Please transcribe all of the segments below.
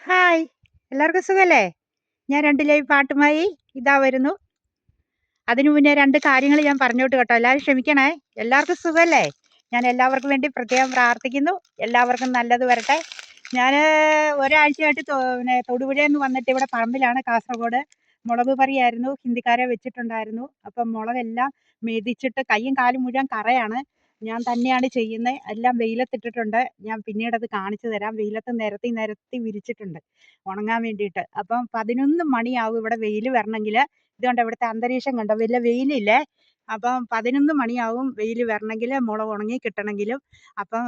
Hi! എല്ലാവർക്കും സുഖല്ലേ? ഞാൻ 2 ലൈവ് പാട്ടുമായി ഇതാ വരുന്നു. അതിനു മുന്നേ 2 കാര്യങ്ങൾ ഞാൻ പറഞ്ഞോട്ട് കേട്ടോ. എല്ലാവരും ക്ഷമിക്കണേ. എല്ലാവർക്കും സുഖല്ലേ? ഞാൻ എല്ലാവർക്കും വേണ്ടി പ്രത്യേകം പ്രാർത്ഥിക്കുന്നു. എല്ലാവർക്കും നല്ലത് വരട്ടെ. ഞാന് ഒരാഴ്ചയായിട്ട് തൊടുപുഴേന്ന് വന്നിട്ട് ഇവിടെ പറമ്പിലാണ് കാസർഗോഡ്. മുളക് പറിയായിരുന്നു. ഹിന്ദിക്കാരെ വെച്ചിട്ടുണ്ടായിരുന്നു. അപ്പം മുളകെല്ലാം മെതിച്ചിട്ട് കയ്യും കാലും മുഴുവൻ കറയാണ്. ഞാൻ തന്നെയാണ് ചെയ്യുന്നെ. എല്ലാം വെയിലത്തിട്ടിട്ടുണ്ട്. ഞാൻ പിന്നീടത് കാണിച്ചു തരാം. വെയിലത്ത് നിരത്തി വിരിച്ചിട്ടുണ്ട് ഉണങ്ങാൻ വേണ്ടിയിട്ട്. അപ്പം 11 മണിയാവും ഇവിടെ വെയില് വരണെങ്കില്. ഇതുകൊണ്ട് ഇവിടുത്തെ അന്തരീക്ഷം കണ്ടോ, വലിയ വെയിലില്ലേ. അപ്പം 11 മണിയാവും വെയിൽ വരണമെങ്കിൽ, മുളക് ഉണങ്ങി കിട്ടണമെങ്കിലും. അപ്പം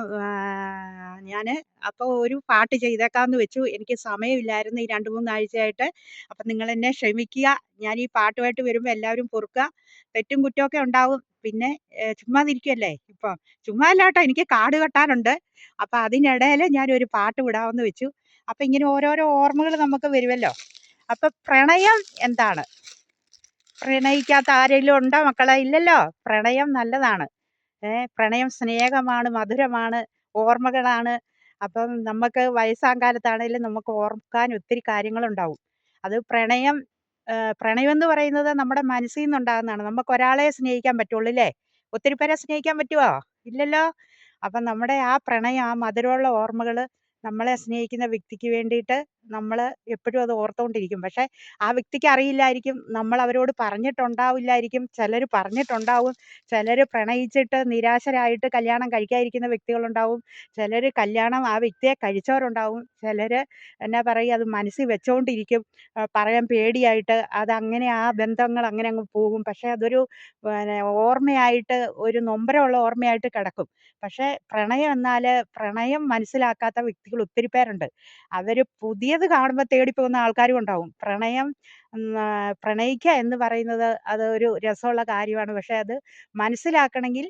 ഞാൻ അപ്പോൾ ഒരു പാട്ട് ചെയ്തേക്കാമെന്ന് വെച്ചു. എനിക്ക് സമയമില്ലായിരുന്നു ഈ 2-3 ആഴ്ചയായിട്ട്. അപ്പം നിങ്ങൾ എന്നെ ക്ഷമിക്കുക. ഞാൻ ഈ പാട്ടുമായിട്ട് വരുമ്പോൾ എല്ലാവരും പൊറുക്കുക. തെറ്റും കുറ്റമൊക്കെ ഉണ്ടാവും. പിന്നെ ചുമ്മാതിരിക്കുകയല്ലേ ഇപ്പം. ചുമ്മാ അല്ല കേട്ടോ, എനിക്ക് കാട് വെട്ടാനുണ്ട്. അപ്പം അതിനിടയിൽ ഞാനൊരു പാട്ട് വിടാമെന്ന് വെച്ചു. അപ്പം ഇങ്ങനെ ഓരോരോ ഓർമ്മകൾ നമുക്ക് വരുമല്ലോ. അപ്പം പ്രണയം എന്താണ്? പ്രണയിക്കാത്ത ആരെങ്കിലും ഉണ്ടോ മക്കളെ? ഇല്ലല്ലോ. പ്രണയം നല്ലതാണ്. പ്രണയം സ്നേഹമാണ്, മധുരമാണ്, ഓർമ്മകളാണ്. അപ്പം നമുക്ക് വയസ്സാം കാലത്താണേലും നമുക്ക് ഓർക്കാൻ ഒത്തിരി കാര്യങ്ങളുണ്ടാവും. അത് പ്രണയം എന്ന് പറയുന്നത് നമ്മുടെ മനസ്സിൽ നിന്നുണ്ടാകുന്നതാണ്. നമുക്ക് ഒരാളെ സ്നേഹിക്കാൻ പറ്റുള്ളൂ ല്ലേ? ഒത്തിരി പേരെ സ്നേഹിക്കാൻ പറ്റുമോ? ഇല്ലല്ലോ. അപ്പം നമ്മുടെ ആ പ്രണയം, ആ മധുരമുള്ള ഓർമ്മകള് നമ്മളെ സ്നേഹിക്കുന്ന വ്യക്തിക്ക് വേണ്ടിയിട്ട് നമ്മള് എപ്പോഴും അത് ഓർത്തുകൊണ്ടിരിക്കും. പക്ഷേ ആ വ്യക്തിക്ക് അറിയില്ലായിരിക്കും. നമ്മൾ അവരോട് പറഞ്ഞിട്ടുണ്ടാവില്ലായിരിക്കും. ചിലര് പറഞ്ഞിട്ടുണ്ടാവും. ചിലര് പ്രണയിച്ചിട്ട് നിരാശരായിട്ട് കല്യാണം കഴിക്കാതിരിക്കുന്ന വ്യക്തികളുണ്ടാവും. ചിലര് കല്യാണം ആ വ്യക്തിയെ കഴിച്ചവരുണ്ടാവും. ചിലര് എന്നാ പറയുക, അത് മനസ്സിൽ വെച്ചോണ്ടിരിക്കും. പറയാൻ പേടിയായിട്ട്. അതങ്ങനെ ആ ബന്ധങ്ങൾ അങ്ങനെ അങ്ങ് പോകും. പക്ഷേ അതൊരു ഓർമ്മയായിട്ട്, ഒരു നൊമ്പരമുള്ള ഓർമ്മയായിട്ട് കിടക്കും. പക്ഷേ പ്രണയം എന്നാല് പ്രണയം മനസ്സിലാക്കാത്ത വ്യക്തികൾ ഒത്തിരി പേരുണ്ട്. അവര് പുതിയത് കാണുമ്പോൾ തേടിപ്പോകുന്ന ആൾക്കാരും ഉണ്ടാവും. പ്രണയിക്കുക എന്ന് പറയുന്നത് അത് ഒരു രസമുള്ള കാര്യമാണ്. പക്ഷേ അത് മനസ്സിലാക്കണമെങ്കിൽ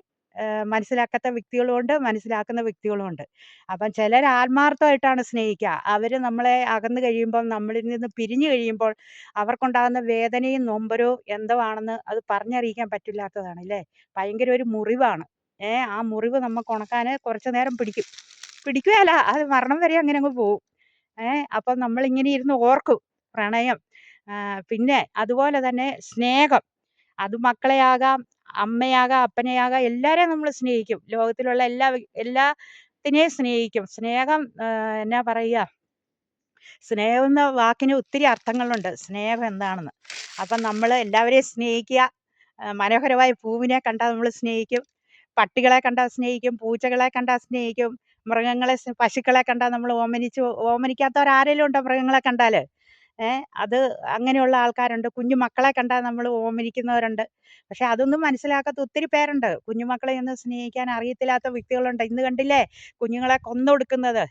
മനസ്സിലാക്കാത്ത വ്യക്തികളുമുണ്ട്, മനസ്സിലാക്കുന്ന വ്യക്തികളുമുണ്ട്. അപ്പം ചിലർ ആത്മാർത്ഥമായിട്ടാണ് സ്നേഹിക്കുക. അവര് നമ്മളെ അകന്നു കഴിയുമ്പോൾ, നമ്മളിൽ നിന്ന് പിരിഞ്ഞു കഴിയുമ്പോൾ അവർക്കുണ്ടാകുന്ന വേദനയും നൊമ്പരവും എന്തോ ആണെന്ന് അത് പറഞ്ഞറിയിക്കാൻ പറ്റില്ലാത്തതാണ് ല്ലേ. ഭയങ്കര ഒരു മുറിവാണ്. ആ മുറിവ് നമുക്ക് ഉണക്കാന് കുറച്ച് നേരം പിടിക്കും. പിടിക്കുകയല്ല, അത് മരണം വരെ അങ്ങനെ അങ്ങ് പോവും. അപ്പം നമ്മളിങ്ങനെ ഇരുന്ന് ഓർക്കും പ്രണയം. പിന്നെ അതുപോലെ തന്നെ സ്നേഹം. അത് മക്കളെയാകാം, അമ്മയാകാം, അപ്പനെയാകാം, എല്ലാവരെയും നമ്മൾ സ്നേഹിക്കും. ലോകത്തിലുള്ള എല്ലാത്തിനെയും സ്നേഹിക്കും. സ്നേഹം എന്നാ പറയുക, സ്നേഹം എന്ന വാക്കിന് ഒത്തിരി അർത്ഥങ്ങളുണ്ട്. സ്നേഹം എന്താണെന്ന്. അപ്പം നമ്മൾ എല്ലാവരെയും സ്നേഹിക്കുക. മനോഹരമായ പൂവിനെ കണ്ടാൽ നമ്മൾ സ്നേഹിക്കും. പട്ടികളെ കണ്ടാൽ സ്നേഹിക്കും. പൂച്ചകളെ കണ്ടാൽ സ്നേഹിക്കും. പശുക്കളെ കണ്ടാൽ നമ്മൾ ഓമനിക്കാത്തവരാരേലും ഉണ്ടോ മൃഗങ്ങളെ കണ്ടാല്? അത് അങ്ങനെയുള്ള ആൾക്കാരുണ്ട്. കുഞ്ഞു മക്കളെ കണ്ടാൽ നമ്മൾ ഓമനിക്കുന്നവരുണ്ട്. പക്ഷെ അതൊന്നും മനസ്സിലാക്കാത്ത ഒത്തിരി പേരുണ്ട്. കുഞ്ഞുമക്കളെ ഒന്നും സ്നേഹിക്കാൻ അറിയത്തില്ലാത്ത വ്യക്തികളുണ്ട്. ഇന്ന് കണ്ടില്ലേ കുഞ്ഞുങ്ങളെ കൊന്നൊടുക്കുന്നത്.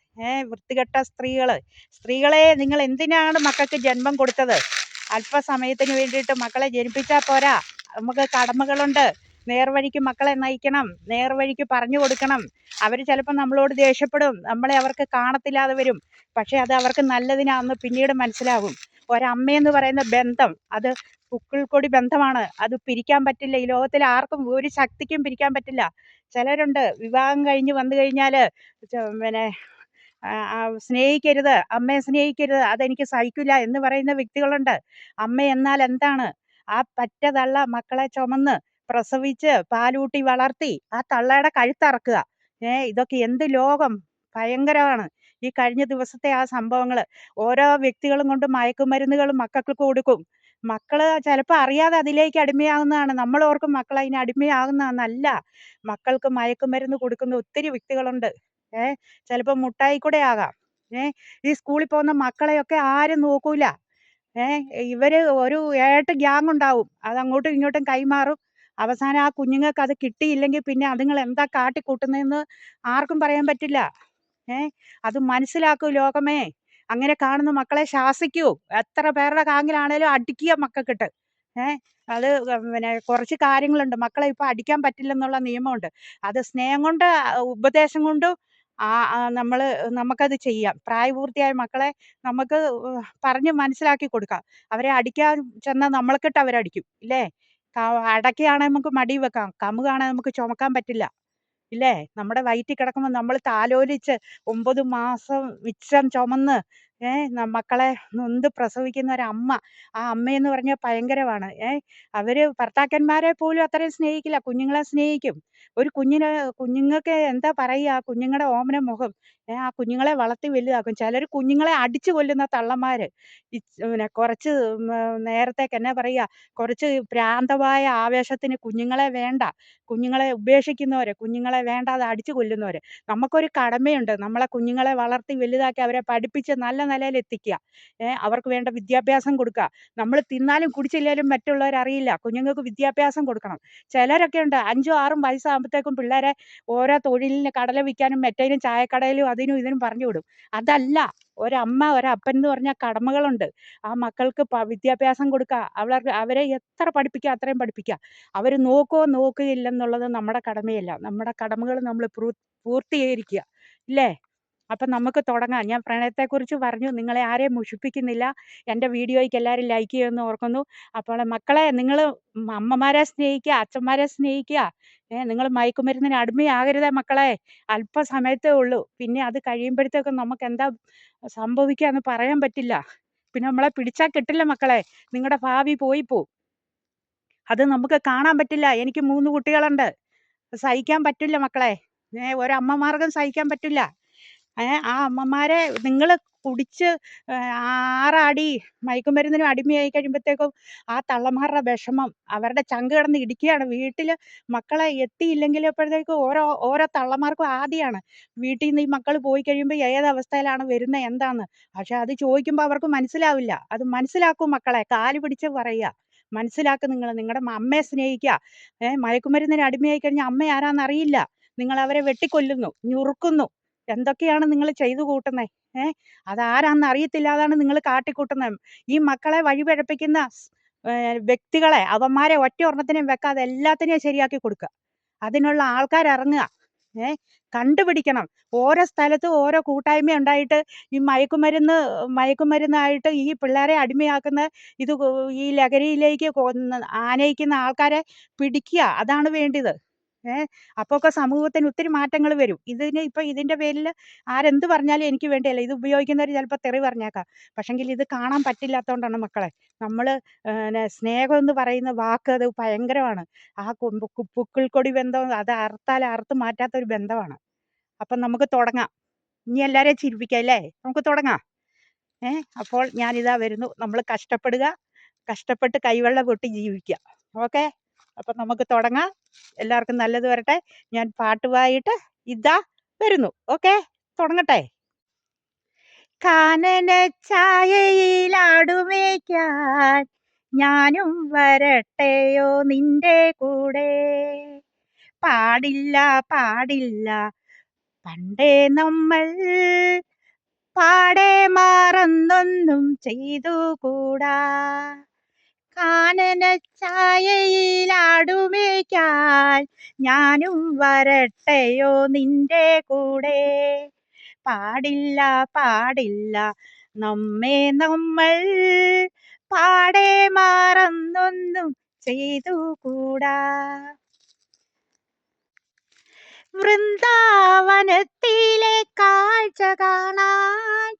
വൃത്തികെട്ട സ്ത്രീകള്. സ്ത്രീകളെ, നിങ്ങൾ എന്തിനാണ് മക്കൾക്ക് ജന്മം കൊടുത്തത്? അല്പസമയത്തിന് വേണ്ടിയിട്ട് മക്കളെ ജനിപ്പിച്ചാൽ പോരാ. നമുക്ക് കടമകളുണ്ട്. നേർവഴിക്ക് മക്കളെ നയിക്കണം. നേർവഴിക്ക് പറഞ്ഞു കൊടുക്കണം. അവര് ചിലപ്പോൾ നമ്മളോട് ദേഷ്യപ്പെടും. നമ്മളെ അവർക്ക് കാണത്തില്ലാതെ വരും. പക്ഷെ അത് അവർക്ക് നല്ലതിനാന്ന് പിന്നീട് മനസ്സിലാകും. ഒരമ്മയെന്ന് പറയുന്ന ബന്ധം അത് പുക്കിൾക്കൊടി ബന്ധമാണ്. അത് പിരിക്കാൻ പറ്റില്ല. ഈ ലോകത്തിൽ ആർക്കും ഒരു ശക്തിക്കും പിരിക്കാൻ പറ്റില്ല. ചിലരുണ്ട് വിവാഹം കഴിഞ്ഞ് വന്നു കഴിഞ്ഞാല് പിന്നെ സ്നേഹിക്കരുത്, അമ്മയെ സ്നേഹിക്കരുത്, അതെനിക്ക് സഹിക്കില്ല എന്ന് പറയുന്ന വ്യക്തികളുണ്ട്. അമ്മ എന്നാൽ എന്താണ്? ആ പറ്റ തള്ള മക്കളെ ചുമന്ന് പ്രസവിച്ച് പാലൂട്ടി വളർത്തി ആ തള്ളയുടെ കഴുത്തറക്കുക. ഇതൊക്കെ എന്ത് ലോകം! ഭയങ്കരമാണ്. ഈ കഴിഞ്ഞ ദിവസത്തെ ആ സംഭവങ്ങള്. ഓരോ വ്യക്തികളും കൊണ്ട് മയക്കുമരുന്നുകൾ മക്കൾക്ക് കൊടുക്കും. മക്കള് ചിലപ്പോൾ അറിയാതെ അതിലേക്ക് അടിമയാകുന്നതാണ്. നമ്മൾ ഓർക്കും മക്കൾ അതിന് അടിമയാകുന്നതെന്നല്ല. മക്കൾക്ക് മയക്കുമരുന്ന് കൊടുക്കുന്ന ഒത്തിരി വ്യക്തികളുണ്ട്. ചിലപ്പോൾ മുട്ടായി കൂടെ ആകാം. ഈ സ്കൂളിൽ പോകുന്ന മക്കളെയൊക്കെ ആരും നോക്കൂല. ഇവര് ഒരു 7 ഗ്യാങ് ഉണ്ടാവും. അത് അങ്ങോട്ടും ഇങ്ങോട്ടും കൈമാറും. അവസാനം ആ കുഞ്ഞുങ്ങൾക്ക് അത് കിട്ടിയില്ലെങ്കിൽ പിന്നെ അതുങ്ങൾ എന്താ കാട്ടിക്കൂട്ടുന്നതെന്ന് ആർക്കും പറയാൻ പറ്റില്ല. അത് മനസ്സിലാക്കൂ ലോകമേ. അങ്ങനെ കാണുന്ന മക്കളെ ശാസിക്കൂ. എത്ര പേരുടെ കാങ്ങിലാണേലും അടിക്കുക മക്കൾക്കിട്ട്. അത് കുറച്ച് കാര്യങ്ങളുണ്ട്. മക്കളെ ഇപ്പൊ അടിക്കാൻ പറ്റില്ലെന്നുള്ള നിയമമുണ്ട്. അത് സ്നേഹം കൊണ്ട്, ഉപദേശം കൊണ്ടും നമുക്കത് ചെയ്യാം. പ്രായപൂർത്തിയായ മക്കളെ നമുക്ക് പറഞ്ഞ് മനസ്സിലാക്കി കൊടുക്കാം. അവരെ അടിക്കാൻ ചെന്നാൽ നമ്മളെക്കിട്ട് അവരടിക്കും ഇല്ലേ. അടക്കയാണെ നമുക്ക് മടി വെക്കാം. കമുകാണെ നമുക്ക് ചുമക്കാൻ പറ്റില്ല ഇല്ലേ. നമ്മുടെ വയറ്റിൽ കിടക്കുമ്പോൾ നമ്മൾ താലോലിച്ച് 9 മാസം മിച്ചം ചുമന്ന് മക്കളെ നൊന്ത് പ്രസവിക്കുന്ന ഒരമ്മ. ആ അമ്മയെന്ന് പറഞ്ഞാൽ ഭയങ്കരമാണ്. അവര് ഭർത്താക്കന്മാരെ പോലും അത്രയും സ്നേഹിക്കില്ല. കുഞ്ഞുങ്ങളെ സ്നേഹിക്കും. ഒരു കുഞ്ഞുങ്ങൾക്ക് എന്താ പറയുക, ആ കുഞ്ഞുങ്ങളുടെ ഓമന മുഖം. ആ കുഞ്ഞുങ്ങളെ വളർത്തി വലുതാക്കും. ചിലർ കുഞ്ഞുങ്ങളെ അടിച്ചു കൊല്ലുന്ന തള്ളമാര്. പിന്നെ കുറച്ച് നേരത്തേക്ക് എന്നാ പറയുക, കുറച്ച് ഭ്രാന്തമായ ആവേശത്തിന് കുഞ്ഞുങ്ങളെ വേണ്ട, കുഞ്ഞുങ്ങളെ ഉപേക്ഷിക്കുന്നവര്, കുഞ്ഞുങ്ങളെ വേണ്ടാതെ അടിച്ചു കൊല്ലുന്നവര്. നമുക്കൊരു കടമയുണ്ട്. നമ്മളെ കുഞ്ഞുങ്ങളെ വളർത്തി വലുതാക്കി അവരെ പഠിപ്പിച്ച് നല്ല നിലയിൽ എത്തിക്കുക. അവർക്ക് വേണ്ട വിദ്യാഭ്യാസം കൊടുക്കുക. നമ്മൾ തിന്നാലും കുടിച്ചില്ലേലും മറ്റുള്ളവരറിയില്ല. കുഞ്ഞുങ്ങൾക്ക് വിദ്യാഭ്യാസം കൊടുക്കണം. ചിലരൊക്കെ ഉണ്ട് 5ഉം 6ഉം വയസ്സാകുമ്പോഴത്തേക്കും പിള്ളേരെ ഓരോ തൊഴിലിന് കടല വിൽക്കാനും മറ്റേതിനും ചായക്കടയിലും അതിനും ഇതിനും പറഞ്ഞു വിടും. അതല്ല, ഒരമ്മ ഒരപ്പൻ എന്ന് പറഞ്ഞാൽ കടമകളുണ്ട്. ആ മക്കൾക്ക് വിദ്യാഭ്യാസം കൊടുക്കുക. അവരെ എത്ര പഠിപ്പിക്കുക അത്രയും പഠിപ്പിക്കുക. അവർ നോക്കുകയില്ലെന്നുള്ളത് നമ്മുടെ കടമയല്ല. നമ്മുടെ കടമകൾ നമ്മൾ പൂർത്തീകരിക്കുക. ഇല്ലേ? അപ്പം നമുക്ക് തുടങ്ങാം. ഞാൻ പ്രണയത്തെക്കുറിച്ച് പറഞ്ഞു. നിങ്ങളെ ആരെയും മുഷിപ്പിക്കുന്നില്ല. എൻ്റെ വീഡിയോയ്ക്ക് എല്ലാവരും ലൈക്ക് ചെയ്യുമെന്ന് ഓർക്കുന്നു. അപ്പോൾ മക്കളെ, നിങ്ങൾ അമ്മമാരെ സ്നേഹിക്കുക, അച്ഛന്മാരെ സ്നേഹിക്കുക. നിങ്ങൾ മയക്കുമരുന്നിന് അടിമയാകരുതേ മക്കളെ. അല്പസമയത്തേ ഉള്ളൂ. പിന്നെ അത് കഴിയുമ്പോഴത്തേക്കും നമുക്ക് എന്താ സംഭവിക്കുക എന്ന് പറയാൻ പറ്റില്ല. പിന്നെ നമ്മളെ പിടിച്ചാൽ കിട്ടില്ല മക്കളെ. നിങ്ങളുടെ ഭാവി പോവും. അത് നമുക്ക് കാണാൻ പറ്റില്ല. എനിക്ക് 3 കുട്ടികളുണ്ട്. സഹിക്കാൻ പറ്റില്ല മക്കളെ. ഒരമ്മമാർക്കും സഹിക്കാൻ പറ്റില്ല. ആ അമ്മമാരെ നിങ്ങൾ കുടിച്ച് ആറാടി മയക്കുമരുന്നിനും അടിമയായി കഴിയുമ്പോഴത്തേക്കും ആ തള്ളമാരുടെ വിഷമം, അവരുടെ ചങ്ക് കിടന്ന് ഇടിക്കുകയാണ്. വീട്ടിൽ മക്കളെ എത്തിയില്ലെങ്കിലപ്പോഴത്തേക്കും ഓരോ തള്ളമാർക്കും ആദിയാണ്. വീട്ടിൽ നിന്ന് ഈ മക്കൾ പോയി കഴിയുമ്പോൾ ഏതവസ്ഥയിലാണ് വരുന്നത് എന്താന്ന്. പക്ഷെ അത് ചോദിക്കുമ്പോൾ അവർക്ക് മനസ്സിലാവില്ല. അത് മനസ്സിലാക്കും മക്കളെ. കാല് പിടിച്ച് പറയുക, മനസ്സിലാക്കും. നിങ്ങളുടെ അമ്മയെ സ്നേഹിക്കുക. മയക്കുമരുന്നിന് അടിമയായി കഴിഞ്ഞാൽ അമ്മ ആരാന്നറിയില്ല. നിങ്ങൾ അവരെ വെട്ടിക്കൊല്ലുന്നു, ഞുറുക്കുന്നു. എന്തൊക്കെയാണ് നിങ്ങൾ ചെയ്തു കൂട്ടുന്നത്? അതാരാന്ന് അറിയത്തില്ല. അതാണ് നിങ്ങൾ കാട്ടിക്കൂട്ടുന്നത്. ഈ മക്കളെ വഴിപഴപ്പിക്കുന്ന വ്യക്തികളെ, അവന്മാരെ ഒറ്റ ഒരെണ്ണത്തിനെയും വെക്കാതെ എല്ലാത്തിനെയും ശരിയാക്കി കൊടുക്കുക. അതിനുള്ള ആൾക്കാരിറങ്ങുക. കണ്ടുപിടിക്കണം. ഓരോ സ്ഥലത്തും ഓരോ കൂട്ടായ്മ ഉണ്ടായിട്ട് ഈ മയക്കുമരുന്നായിട്ട് ഈ പിള്ളേരെ അടിമയാക്കുന്ന ഈ ലഹരിയിലേക്ക് ആനയിക്കുന്ന ആൾക്കാരെ പിടിക്കുക. അതാണ് വേണ്ടത്. അപ്പൊക്കെ സമൂഹത്തിന് ഒത്തിരി മാറ്റങ്ങൾ വരും. ഇതിന്റെ പേരിൽ ആരെന്ത് പറഞ്ഞാലും എനിക്ക് വേണ്ടിയല്ല. ഇത് ഉപയോഗിക്കുന്നവർ ചിലപ്പോൾ തെറി പറഞ്ഞേക്കാം. പക്ഷെങ്കിൽ ഇത് കാണാൻ പറ്റില്ലാത്തതുകൊണ്ടാണ് മക്കളെ. നമ്മൾ സ്നേഹം എന്ന് പറയുന്ന വാക്ക് അത് ഭയങ്കരമാണ്. ആ പുക്കിൾക്കൊടി ബന്ധം അത് അറുത്താൽ അറുത്ത് മാറ്റാത്തൊരു ബന്ധമാണ്. അപ്പം നമുക്ക് തുടങ്ങാം. ഇനി എല്ലാവരെയും ചിരിപ്പിക്കാം അല്ലേ? നമുക്ക് തുടങ്ങാം. അപ്പോൾ ഞാനിതാ വരുന്നു. നമ്മൾ കഷ്ടപ്പെടുക, കഷ്ടപ്പെട്ട് കൈവെള്ളം പൊട്ടി ജീവിക്കുക. ഓക്കെ? അപ്പം നമുക്ക് തുടങ്ങാം. എല്ലാവർക്കും നല്ലത് വരട്ടെ. ഞാൻ പാട്ടുമായിട്ട് ഇതാ വരുന്നു. ഓക്കെ, തുടങ്ങട്ടെ. കാനന ഛായയിലാടുമേയ്ക്കാൻ ഞാനും വരട്ടെയോ നിന്റെ കൂടെ. പാടില്ല പാടില്ല പണ്ടേ നമ്മൾ പാടെ മറന്നൊന്നും ചെയ്തുകൂടാ. കാനന ഛായയിലാടുമേയ്ക്കാൻ ഞാനും വരട്ടെയോ നിന്റെ കൂടെ. പാടില്ല പാടില്ല നമ്മെ നമ്മൾ പാടെ മറന്നൊന്നും ചെയ്തുകൂടാ. വൃന്ദാവനത്തിലെ കാഴ്ച കാണാൻ